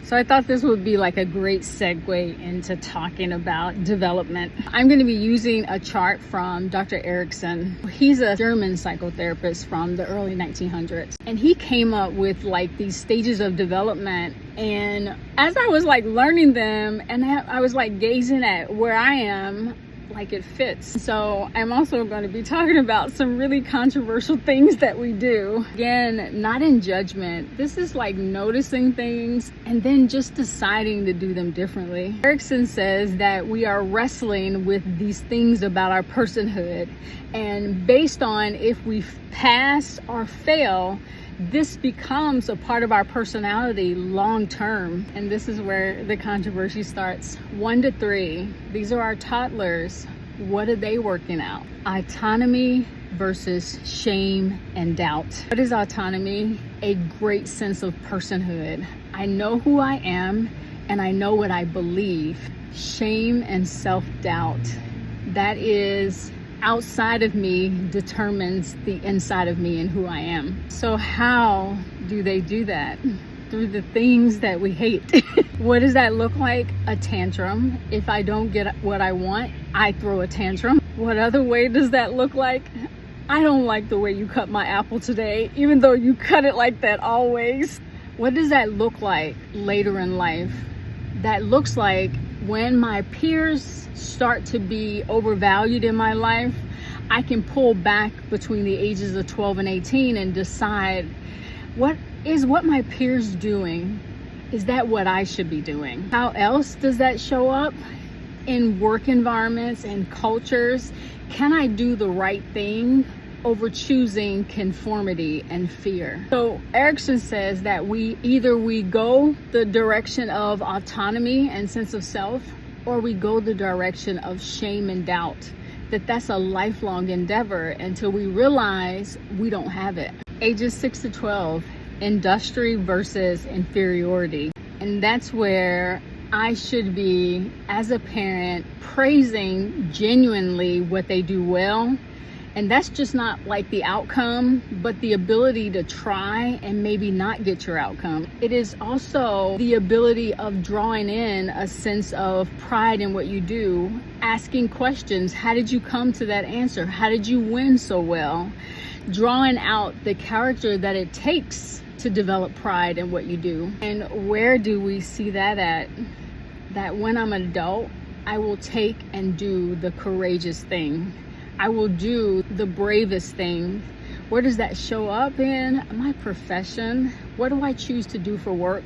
So I thought this would be like a great segue into talking about development. I'm going to be using a chart from Dr. Erickson. He's a German psychotherapist from the early 1900s. And he came up with like these stages of development. And as I was like learning them and I was like gazing at where I am, like it fits. So I'm also going to be talking about some really controversial things that we do. Again, not in judgment. This is like noticing things and then just deciding to do them differently. Erickson says that we are wrestling with these things about our personhood, and based on if we pass or fail, this becomes a part of our personality long term. And this is where the controversy starts. 1 to 3, these are our toddlers. What are they working out? Autonomy versus shame and doubt. What is autonomy? A great sense of personhood. I know who I am and I know what I believe. Shame and self-doubt. That is outside of me determines the inside of me and who I am. So how do they do that? Through the things that we hate. What does that look like? A tantrum. If I don't get what I want, I throw a tantrum. What other way does that look like? I don't like the way you cut my apple today, even though you cut it like that always. What does that look like later in life? That looks like when my peers start to be overvalued in my life, I can pull back between the ages of 12 and 18 and decide what my peers doing? Is that what I should be doing? How else does that show up? In work environments and cultures, can I do the right thing over choosing conformity and fear? So Erickson says that we go the direction of autonomy and sense of self, or we go the direction of shame and doubt. That's a lifelong endeavor until we realize we don't have it. Ages 6 to 12, industry versus inferiority. And that's where I should be, as a parent, praising genuinely what they do well. And that's just not like the outcome, but the ability to try and maybe not get your outcome. It is also the ability of drawing in a sense of pride in what you do, asking questions. How did you come to that answer? How did you win so well? Drawing out the character that it takes to develop pride in what you do. And where do we see that at? That when I'm an adult, I will take and do the courageous thing. I will do the bravest thing. Where does that show up in? My profession. What do I choose to do for work?